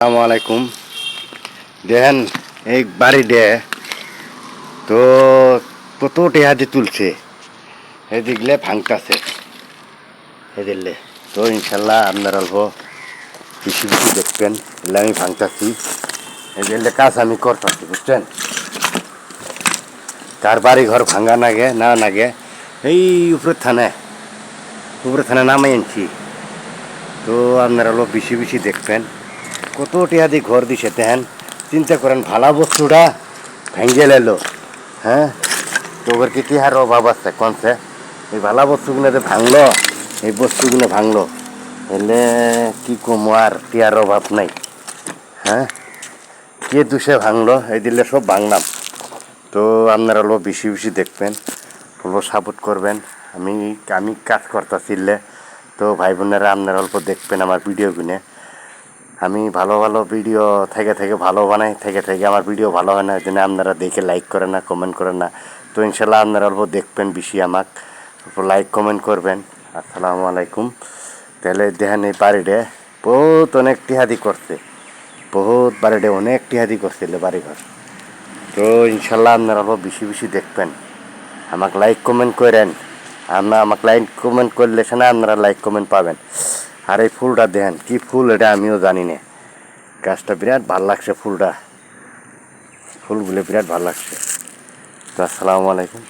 আসসালামু আলাইকুম। দেখেন এই বাড়ি দে তো কত টেহাদি তুলছে, এই দিকলে ভাঙতাছে, এই দিলে তো ইনশাল্লাহ আপনার অল্প বেশি বেশি দেখবেন। এলে আমি ভাঙতাছি, এই দিলে কাজ আমি করতেছি, বুঝছেন। কার বাড়ি ঘর ভাঙা নাগে না নাগে এই উপরে থানে নামাই আনছি। তো আপনারা অল্প বেশি বেশি দেখবেন। কত টেহাদি ঘর দিছে দেখেন, চিন্তা করেন ভালা বস্তুটা ভেঙে এলো। হ্যাঁ, তোর কি টিহার অভাব আছে কনছে? এই ভালা বস্তুগুলো যে ভাঙলো, এই বস্তুগুলো ভাঙলো, এলে কি কম আর টিহার অভাব নাই। হ্যাঁ, কে দুষে ভাঙলো, এই দিলে সব ভাঙলাম। তো আপনারা অল্প বেশি বেশি দেখবেন, অল্প সাপোর্ট করবেন। আমি আমি কাজ করতেছিলে, তো ভাই বোনেরা আপনারা অল্প দেখবেন আমার ভিডিওগুলো। আমি ভালো ভালো ভিডিও থেকে ভালো বানাই, থেকে আমার ভিডিও ভালো হয় না, এই জন্য আপনারা দেখে লাইক করেন না, কমেন্ট করেন না। তো ইনশাল্লাহ আপনারা অল্প দেখবেন বেশি, আমাক অল্প লাইক কমেন্ট করবেন। আসসালামু আলাইকুম। তাহলে দেখেন এই বাড়িতে বহুত অনেক টিহাদি করছে, বহুত বাড়িতে অনেক টিহাদি করছিল বাড়িঘর। তো ইনশাল্লাহ আপনারা অল্প বেশি বেশি দেখবেন, আমাকে লাইক কমেন্ট করেন। আমাকে লাইক কমেন্ট করলে সেনা আপনারা লাইক কমেন্ট পাবেন। আর এই ফুলটা দেখেন কি ফুল, এটা আমিও জানি না। গাছটা বিরাট ভাল লাগছে, ফুলগুলো বিরাট ভাল লাগছে। তো আসসালামু আলাইকুম।